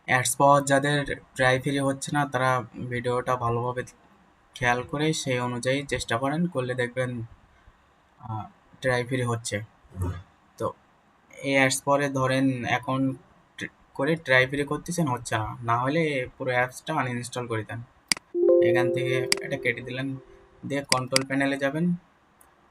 Ads পাওয়ার যাদের try free হচ্ছে না তারা ভিডিওটা ভালোভাবে খেয়াল করে সেই অনুযায়ী চেষ্টা করেন, করলে দেখবেন ট্রাই ফ্রি হচ্ছে। তো এই অ্যাডস পরে ধরেন অ্যাকাউন্ট করে ট্রাই ফ্রি করতেছেন, হচ্ছে না, না হলে পুরো অ্যাপসটা আনইনস্টল করে দেন। এখান থেকে এটা কেটে দিলেন, দিয়ে কন্ট্রোল প্যানেলে যাবেন,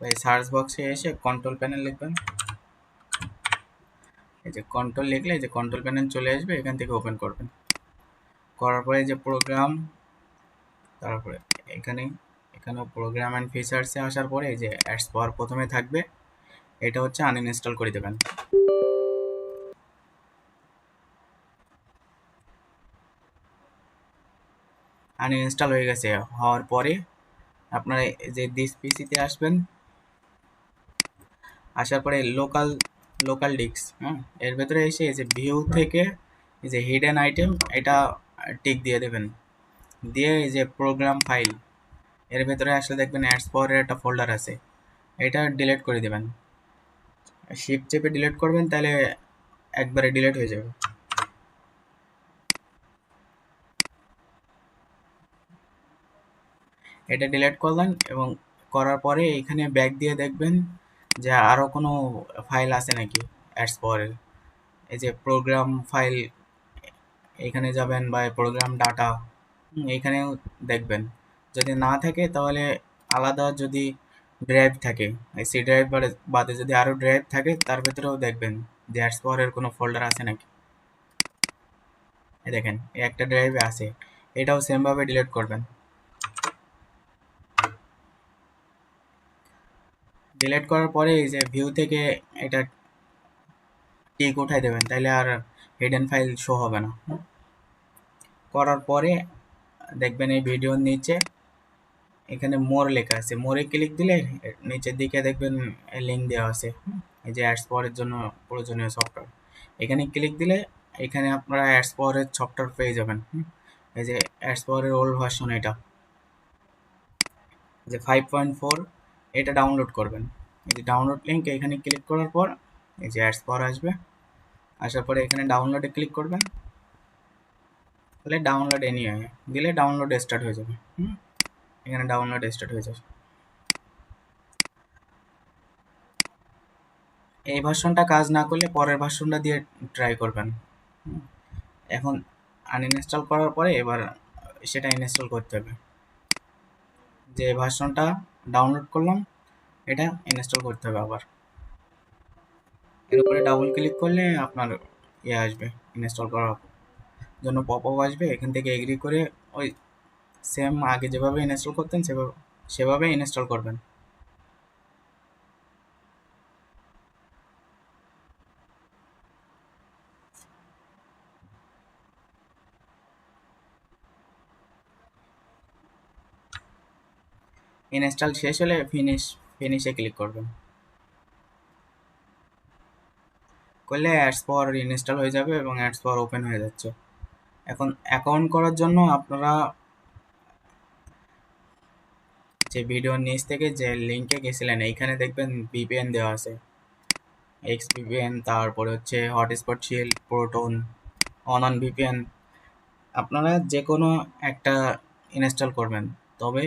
ওই সার্চ বক্সে এসে কন্ট্রোল প্যানেল লিখবেন। এই যে কন্ট্রোল লিখলে এই যে কন্ট্রোল প্যানেল চলে আসবে, এখান থেকে ওপেন করবেন। করার পরে যে প্রোগ্রাম, তারপরে এখানে এখানে প্রোগ্রাম অ্যান্ড ফিচার্সে আসার পরে এই যে অ্যাডস পাওয়ার প্রথমে থাকবে, এটা হচ্ছে আনইনস্টল করে দেবেন। আনইনস্টল হয়ে গেছে, হওয়ার পরে আপনারা এই যে দিস পিসিতে আসবেন, আসার পরে লোকাল লোকাল ডিস্ক, হ্যাঁ, এর ভেতরে এসে এই যে ভিউ থেকে এই যে হিডেন আইটেম এটা টিক দিয়ে দেবেন। দিয়ে এই যে প্রোগ্রাম ফাইল, এর ভেতরে আসলে দেখবেন অ্যাডস পাওয়ারের একটা ফোল্ডার আছে, এটা ডিলিট করে দেবেন। শিফট চেপে ডিলিট করবেন, তাহলে একবারে ডিলিট হয়ে যাবে। এটা ডিলিট করলেন এবং করার পরে এখানে ব্যাক দিয়ে দেখবেন যে আরও কোনো ফাইল আছে নাকি অ্যাডস পাওয়ারের। এই যে প্রোগ্রাম ফাইল, এখানে যাবেন বা প্রোগ্রাম ডাটা, এইখানেও দেখবেন। যদি না থাকে তাহলে আলাদা যদি ড্রাইভ থাকে, এই সি ড্রাইভ বাদে যদি আরও ড্রাইভ থাকে তার ভেতরেও দেখবেন যে অ্যাডস পাওয়ারের কোনো ফোল্ডার আছে নাকি। এই দেখেন এই একটা ড্রাইভে আছে, এটাও সেমভাবে ডিলিট করবেন। ডিলিট করার পরে এই যে ভিউ থেকে এটা টিক উঠাই দেবেন, তাইলে আর হিডেন ফাইল শো হবে না। করার পরে দেখবেন এই ভিডিওর নিচে এখানে মোর লেখা আছে, মোরে ক্লিক দিলে নিচের দিকে দেখবেন লিঙ্ক দেওয়া আছে, এই যে অ্যাডস পাওয়ারের জন্য প্রয়োজনীয় সফটওয়্যার। এখানে ক্লিক দিলে এখানে আপনারা অ্যাডস পাওয়ারের সফটওয়্যার পেয়ে যাবেন। এই যে অ্যাডস পাওয়ারের ওল্ড ভার্সন, এটা যে 5.4, এটা ডাউনলোড করবেন। এই যে ডাউনলোড লিঙ্ক, এখানে ক্লিক করার পর এই যে অ্যাডস পাওয়ার আসবে, আসার পরে এখানে ডাউনলোডে ক্লিক করবেন, তাহলে ডাউনলোড এনিওয়ে দিলে ডাউনলোড স্টার্ট হয়ে যাবে। এখানে ডাউনলোড স্টার্ট হয়ে যাবে। এই ভার্সনটা কাজ না করলে পরের ভার্সনটা দিয়ে ট্রাই করবেন। এখন আনইনস্টল করার পরে এবার সেটা ইনস্টল করতে হবে। যে ভার্সনটা ডাউনলোড করলাম এটা ইনস্টল করতে হবে আবার। এর উপরে ডাবল ক্লিক করলে আপনার আসবে, ইনস্টল করার জন্য পপ আপ আসবে, এখান থেকে এগ্রি করে ওই সেম আগে যেভাবে ইনস্টল করতেন সেভাবে ইনস্টল করবেন। ইনস্টল শেষ হলে ফিনিশে ক্লিক করবেন, করলে অ্যাডস পাওয়ার ইনস্টল হয়ে যাবে এবং অ্যাডস পাওয়ার ওপেন হয়ে যাচ্ছে। এখন অ্যাকাউন্ট করার জন্য আপনারা যে ভিডিওর নিচ থেকে যে লিঙ্কে গেছিলেন এইখানে দেখবেন ভিপিএন দেওয়া আছে, এক্স ভিপিএন, তারপরে হচ্ছে হটস্পট শিল্ড, প্রোটন, অনন ভিপিএন। আপনারা যে কোনো একটা ইনস্টল করবেন, তবে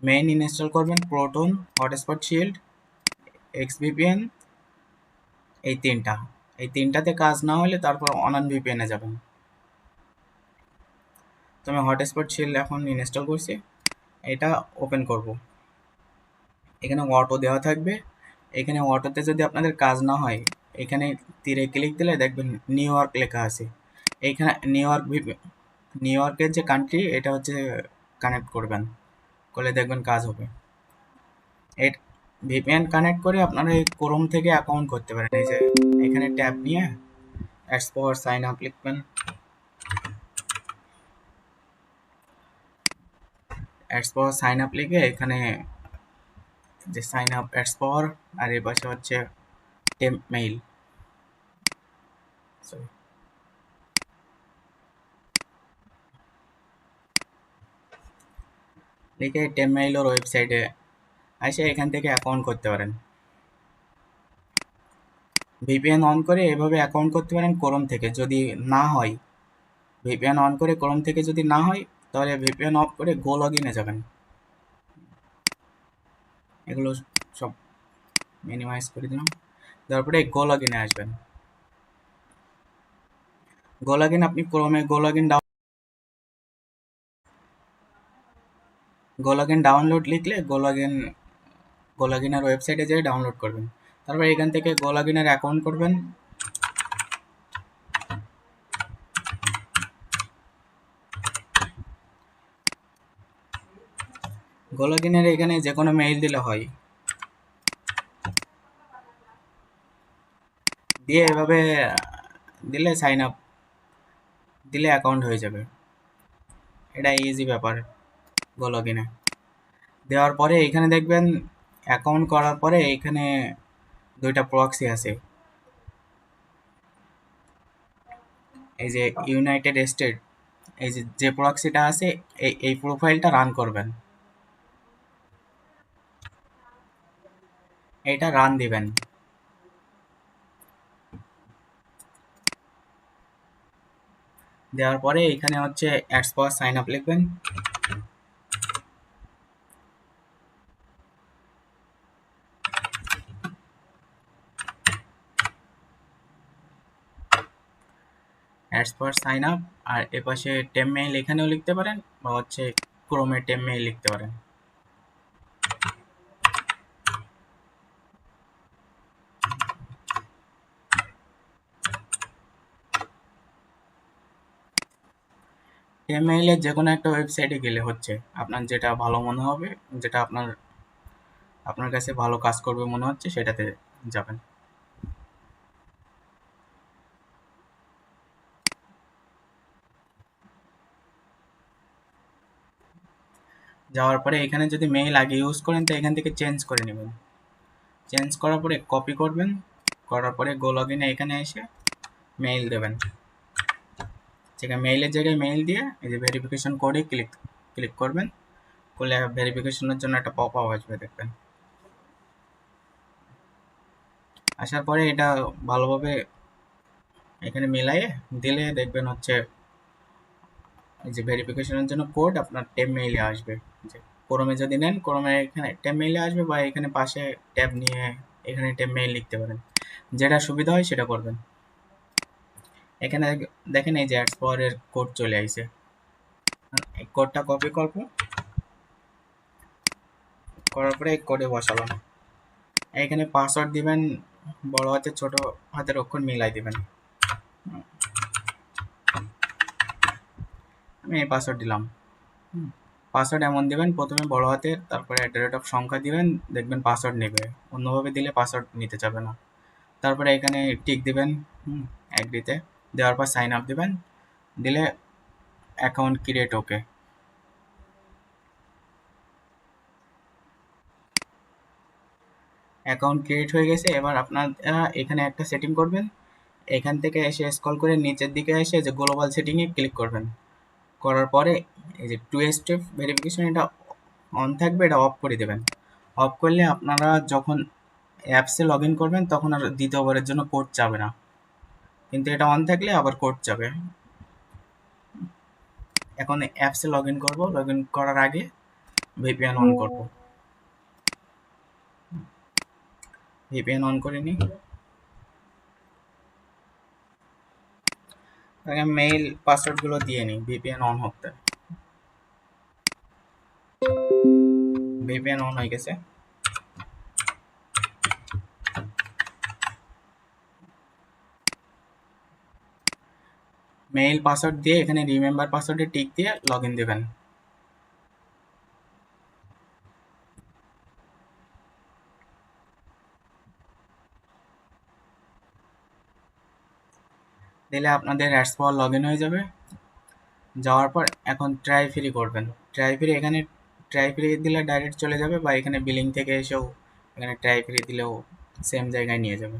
মেইন ইনস্টল করবেন proton, hotspot shield, x VPN, এই তিনটাতে কাজ না হলে তারপর অনন ভিপিএনে যাবেন। তো আমি হটস্পট শিল্ড এখন ইনস্টল করছি, এটা ওপেন করব। এখানে অটো দেওয়া থাকবে, এখানে অটোতে যদি আপনাদের কাজ না হয় এখানে তীরে ক্লিক দিলে দেখবেন নিউ ইয়র্ক লেখা আছে, এইখানে নিউ ইয়র্কের যে কান্ট্রি এটা হচ্ছে কানেক্ট করবেন, করলে দেখবেন কাজ হবে। এই ভিপিএন কানেক্ট করে আপনারা এই ক্রোম থেকে অ্যাকাউন্ট করতে পারেন। এই যে এখানে ট্যাব নিয়ে অ্যাডস পাওয়ার সাইন আপ লিখবেন, অ্যাডস পাওয়ার সাইন আপ লিখে এখানে যে সাইন আপ অ্যাডস পাওয়ার, আর এর পাশে হচ্ছে টেম্প মেইল, সরি, লিখে টেম্প মেইল ওর ওয়েবসাইটে এসে এখান থেকে অ্যাকাউন্ট করতে পারেন। ভিপিএন অন করে এভাবে অ্যাকাউন্ট করতে পারেন ক্রোম থেকে। যদি না হয় ভিপিএন অন করে ক্রোম থেকে যদি না হয় তাহলে ভিপিএন অফ করে গো লগইনে যাবেন। এগুলো সব মিনিমাইজ করে দিলাম, তারপরে গো লগইনে আসবেন। গো লগইন আপনি ক্রোমে গো লগইন ডাউনলোড লিখলে গো লগইনের ওয়েবসাইটে যেয়ে ডাউনলোড করবেন। তারপর এখান থেকে গো লগইনের অ্যাকাউন্ট করবেন। গো লগইনের এখানে যে কোনো মেইল দিলে হয়, দিয়ে এভাবে দিলে সাইন আপ দিলে অ্যাকাউন্ট হয়ে যাবে। এটা ইজি ব্যাপার। গো লগইনে দেওয়ার পরে এখানে দেখবেন অ্যাকাউন্ট করার পরে এখানে দুইটা প্রক্সি আছে, এই যে ইউনাইটেড স্টেট, এই যে প্রক্সিটা আছে এই প্রোফাইলটা রান করবেন, এটা রান দিবেন। দেওয়ার পরে এখানে হচ্ছে অ্যাডস পাওয়ার সাইন আপ লিখবেন। অ্যাডস পাওয়ার সাইন আপ, আর এপাশে টেম মেইল এখানেও লিখতে পারেন বা হচ্ছে ক্রোমে টেম মেইল লিখতে পারেন। টেম মেইলের যে কোনো একটা ওয়েবসাইটে গেলে হচ্ছে, আপনার যেটা ভালো মনে হবে, যেটা আপনার কাছে ভালো কাজ করবে মনে হচ্ছে সেটাতে যাবেন। যাওয়ার পরে এখানে যদি মেইল আগে ইউজ করেন তো এখান থেকে চেঞ্জ করে নেবেন। চেঞ্জ করার পরে কপি করবেন, করার পরে গো লগইনে এখানে এসে মেইল দেবেন। সেখানে মেইলের জায়গায় মেইল দিয়ে এই যে ভেরিফিকেশন কোডে ক্লিক করবেন, করলে ভেরিফিকেশনের জন্য একটা পপ আপ আসবে দেখবেন। আসার পরে এটা ভালোভাবে এখানে মিলাইয়ে দিলে দেখবেন হচ্ছে এই যে ভেরিফিকেশনের জন্য কোড আপনার টেম মেইলে আসবে। যে ক্রোমে যদি নেন ক্রোমে এখানে টেম মেইলে আসবে, বা এখানে পাশে ট্যাব নিয়ে এখানে টেম মেইল লিখতে পারেন, যেটা সুবিধা হয় সেটা করবেন। এখানে দেখেন এই যে অ্যাডস পাওয়ারের কোড চলে আসছে, এই কোডটা কপি করব, করার পরে এই কোডে বসালাম। এখানে পাসওয়ার্ড দিবেন, বড় হাতের ছোট হাতের অক্ষর মিলাই দিবেন। আমি এই পাসওয়ার্ড দিলাম। পাসওয়ার্ড এমন দিবেন, প্রথমে বড় হাতের, তারপরে সংখ্যা দিবেন, দেখবেন পাসওয়ার্ড নেবে। অন্যভাবে দিলে পাসওয়ার্ড নিতে যাবে না। তারপরে এখানে টিক দিবেন অ্যাগ্রিতে, দেওয়ার পর সাইন আপ দিবেন, দিলে অ্যাকাউন্ট ক্রিয়েট ওকে। অ্যাকাউন্ট ক্রিয়েট হয়ে গেছে। এবার আপনারা এখানে একটা সেটিং করবেন, এখান থেকে এসে স্ক্রল করে নিচের দিকে এসে যে গ্লোবাল সেটিংয়ে ক্লিক করবেন। করার পরে এই যে টু স্টেপ ভেরিফিকেশন এটা অন থাকবে, এটা অফ করে দেবেন। অফ করলে আপনারা যখন অ্যাপসে লগ ইন করবেন তখন আর দ্বিতীয়বারের জন্য কোড যাবে না, কিন্তু এটা অন থাকলে আবার কোড যাবে। এখন অ্যাপসে লগ ইন করবো, লগ ইন করার আগে ভিপিএন অন করব। ভিপিএন অন করে নিই, আগে মেইল পাসওয়ার্ডগুলো দিয়ে নিই ভিপিএন অন হতে। ভিপিএন অন হয়ে গেছে। মেইল পাসওয়ার্ড দিয়ে এখানে রিমেম্বার পাসওয়ার্ডে টিক দিয়ে লগ ইন দেবেন। দিলে আপনাদের অ্যাডস পাওয়ার লগ ইন হয়ে যাবে। যাওয়ার পর এখন ট্রাই ফ্রি করবেন। ট্রাই ফ্রি দিলে ডাইরেক্ট চলে যাবে, বা এখানে বিলিং থেকে এসেও এখানে ট্রাই ফ্রি দিলেও সেম জায়গায় নিয়ে যাবে।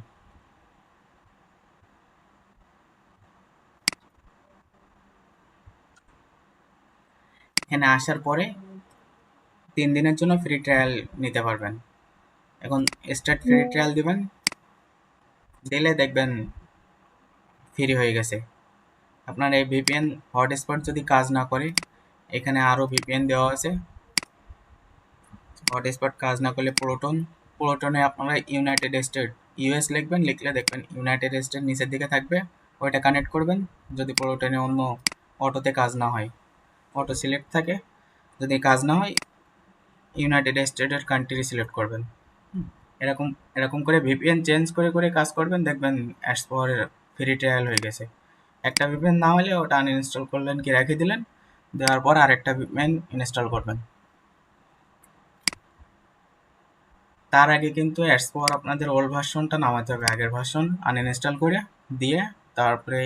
এখানে আসার পরে 3 দিনের জন্য ফ্রি ট্রায়াল নিতে পারবেন। এখন স্টার্ট ফ্রি ট্রায়াল দিবেন, দিলে দেখবেন ফ্রি হয়ে গেছে। আপনার এই ভিপিএন হটস্পট যদি কাজ না করে, এখানে আরও ভিপিএন দেওয়া আছে। হটস্পট কাজ না করলে প্রোটনে আপনারা ইউনাইটেড স্টেট ইউএস লিখবেন, লিখলে দেখবেন ইউনাইটেড স্টেট নিচের দিকে থাকবে, ওইটা কানেক্ট করবেন। যদি প্রোটনে অন্য অটোতে কাজ না হয়, অটো সিলেক্ট থাকে, যদি কাজ না হয় ইউনাইটেড স্টেটের কান্ট্রি সিলেক্ট করবেন। এরকম এরকম করে ভিপিএন চেঞ্জ করে করে কাজ করবেন, দেখবেন অ্যাডস পাওয়ারের ফ্রি ট্রায়াল হয়ে গেছে। একটা ভিপিএন না হলে ওটা আনইনস্টল করলেন, কি রেখে দিলেন, দেওয়ার পর আরেকটা ভিপিএন ইনস্টল করবেন। তার আগে কিন্তু অ্যাডস পাওয়ার আপনাদের ওল্ড ভার্সনটা নামাতে হবে, আগের ভার্সন আনইনস্টল করে দিয়ে তারপরে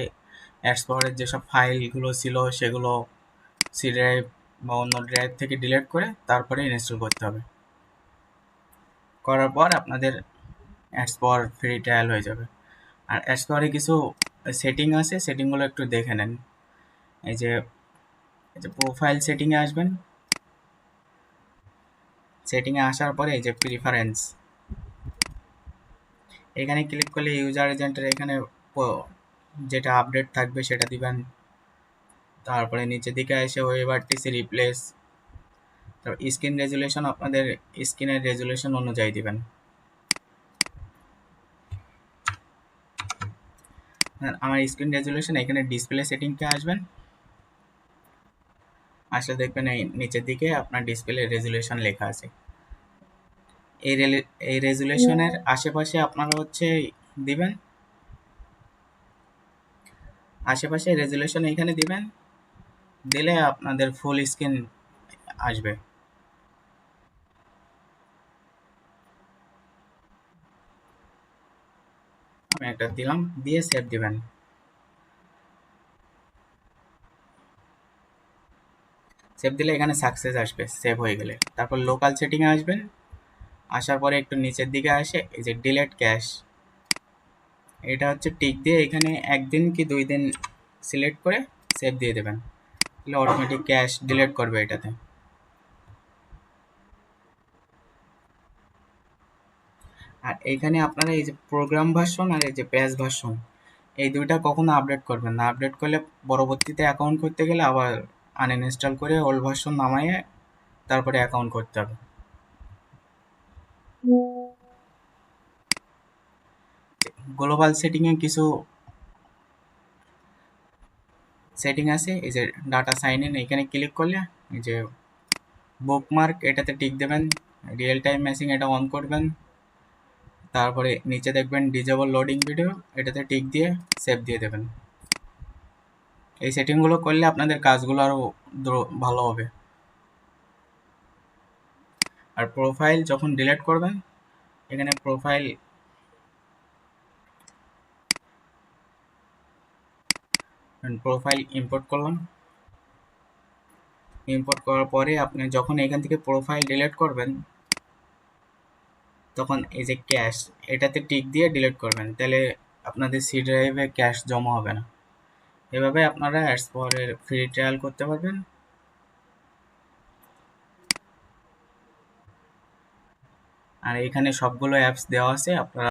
অ্যাডস পাওয়ারের যেসব ফাইলগুলো ছিল সেগুলো সি ড্রাইভ বা অন্য ড্রাইভ থেকে ডিলিট করে তারপরে ইনস্টল করতে হবে। করার পর আপনাদের অ্যাডস পাওয়ার ফ্রি ট্রায়াল হয়ে যাবে। আর অ্যাডস পাওয়ারে কিছু সেটিং আছে, সেটিংগুলো একটু দেখে নেন। এই যে প্রোফাইল সেটিংয়ে আসবেন, সেটিংয়ে আসার পরে এই যে প্রিফারেন্স, এখানে ক্লিক করলে ইউজার এজেন্টের এখানে যেটা আপডেট থাকবে সেটা দিবেন। তারপরে নিচের দিকে এসে ওয়েবআরটিসি রিপ্লেস, তারপর স্ক্রিন রেজুলেশন আপনাদের স্ক্রিনের রেজুলেশন অনুযায়ী দিবেন। আমার স্ক্রিন রেজুলেশন, এখানে ডিসপ্লে সেটিংকে আসবেন, আসলে দেখবেন এই নিচের দিকে আপনার ডিসপ্লে রেজুলেশন লেখা আছে। এই রেজুলেশনের আশেপাশে আপনারা হচ্ছে দিবেন, আশেপাশে রেজুলেশন এখানে দিবেন, দিলে আপনাদের ফুল স্ক্রিন আসবে। আমি একটা দিলাম, দিয়ে সেভ দিবেন। সেভ দিলে এখানে সাকসেস আসবে সেভ হয়ে গেলে। তারপর লোকাল সেটিংয়ে আসবেন, আসার পরে একটু নিচের দিকে আসে এই যে ডিলেট ক্যাশ, এটা হচ্ছে টিক দিয়ে এখানে 1 দিন কি 2 দিন সিলেক্ট করে সেভ দিয়ে দেবেন, তাহলে অটোমেটিক ক্যাশ ডিলিট করবে এটাতে। আর এইখানে আপনারা এই যে প্রোগ্রাম ভার্সন আর এই যে প্যাচ ভার্সন, এই দুইটা কখনো আপডেট করবেন না। আপডেট করলে পরবর্তীতে অ্যাকাউন্ট করতে গেলে আবার আনইনস্টল করে ওল্ড ভার্সন নামাইয়ে তারপরে অ্যাকাউন্ট করতে হবে। গ্লোবাল সেটিংয়ে কিছু সেটিং আছে, এই যে ডাটা সাইন ইন, এখানে ক্লিক করলে এই যে বুকমার্ক এটাতে টিক দেবেন, রিয়েল টাইম ম্যাচিং এটা অন করবেন, তারপরে নিচে দেখবেন ডিজেবল লোডিং ভিডিও, এটাতে টিক দিয়ে সেভ দিয়ে দেবেন। এই সেটিংগুলো করলে আপনাদের কাজগুলো আরও ভালো হবে। আর প্রোফাইল যখন ডিলিট করবেন, এখানে প্রোফাইল ইম্পোর্ট করলাম, ইম্পোর্ট করার পরে আপনি যখন এখান থেকে প্রোফাইল ডিলিট করবেন তখন এই যে ক্যাশ এটাতে টিক দিয়ে ডিলিট করবেন, তাহলে আপনাদের সি ড্রাইভে ক্যাশ জমা হবে না। এভাবে আপনারা অ্যাডস পাওয়ারের ফ্রি ট্রায়াল করতে পারবেন। আর এখানে সবগুলো অ্যাপস দেওয়া আছে, আপনারা